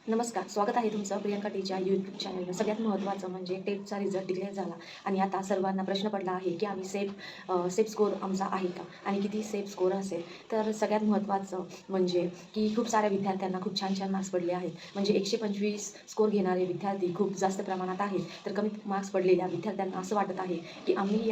नमस्कार, स्वागत आहे तुमचं प्रियंका टीच्या यूट्यूब चॅनलवर. सगळ्यात महत्त्वाचं म्हणजे टेटचा रिझल्ट डिक्लेअर झाला आणि आता सर्वांना प्रश्न पडला आहे की आम्ही सेफ स्कोअर आमचा आहे का आणि किती सेफ स्कोअर असेल. तर सगळ्यात महत्त्वाचं म्हणजे की खूप साऱ्या विद्यार्थ्यांना खूप छान छान मार्क्स पडले आहेत. म्हणजे 125 स्कोअर घेणारे विद्यार्थी खूप जास्त प्रमाणात आहेत. तर कमी मार्क्स पडलेल्या विद्यार्थ्यांना असं वाटत आहे की आम्ही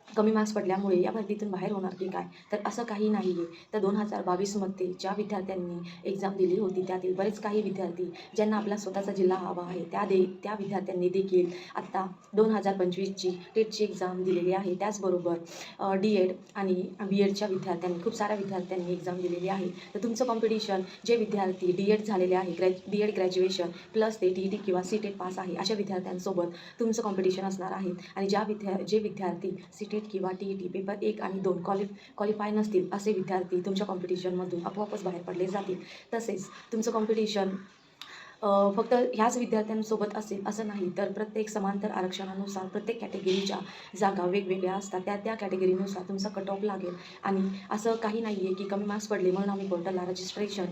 कमी मार्क्स पडल्यामुळे या भरतीतून बाहेर होणार की काय. तर असं काही नाही आहे. तर 2022मध्ये ज्या विद्यार्थ्यांनी एक्झाम दिली होती त्यातील बरेच काही विद्यार्थी ज्यांना आपला स्वतःचा जिल्हा हवा आहे त्या विद्यार्थ्यांनी देखील आत्ता 2025ची टेटची एक्झाम दिलेली आहे. त्याचबरोबर डी-एड आणि बी-एडच्या विद्यार्थ्यांनी खूप साऱ्या विद्यार्थ्यांनी एक्झाम दिलेली आहे. तर तुमचं कॉम्पिटिशन जे विद्यार्थी डी-एड झालेले आहे, डी-एड ग्रॅज्युएशन प्लस ते टी-ई-टी किंवा सी-टेट पास आहे अशा विद्यार्थ्यांसोबत तुमचं कॉम्पिटिशन असणार आहे. आणि जे विद्यार्थी सी-टेट किंवा टी-ई-टी पेपर 1 आणि 2 क्वालिफाय नसतील असे विद्यार्थी तुमच्या कॉम्पिटिशनमधून आपोआपच बाहेर पडले जातील. तसेच तुमचं कॉम्पिटिशन फक्त ह्याच विद्यार्थ्यांसोबत असेल असं नाही, तर प्रत्येक समांतर आरक्षणानुसार प्रत्येक कॅटेगरीच्या जागा वेगवेगळ्या असतात. त्या कॅटेगरीनुसार तुमचा कट ऑफ लागेल. आणि असं काही नाही आहे की कमी मार्क्स पडले म्हणून आम्ही पोर्टलला रजिस्ट्रेशन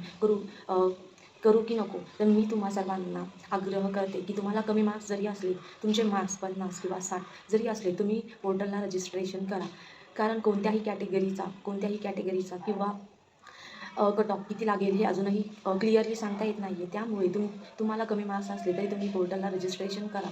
करू की नको. तर मी तुम्हा सर्वांना आग्रह करते की तुम्हाला कमी मार्क्स जरी असले, तुमचे मार्क्स 50 किंवा 60 जरी असले, तुम्ही पोर्टलला रजिस्ट्रेशन करा. कारण कोणत्याही कॅटेगरीचा किंवा कट ऑफ किती लागेल हे अजूनही क्लिअरली सांगता येत नाही आहे. त्यामुळे तुम्हाला कमी मार्क्स असले तरी तुम्ही पोर्टलला रजिस्ट्रेशन करा.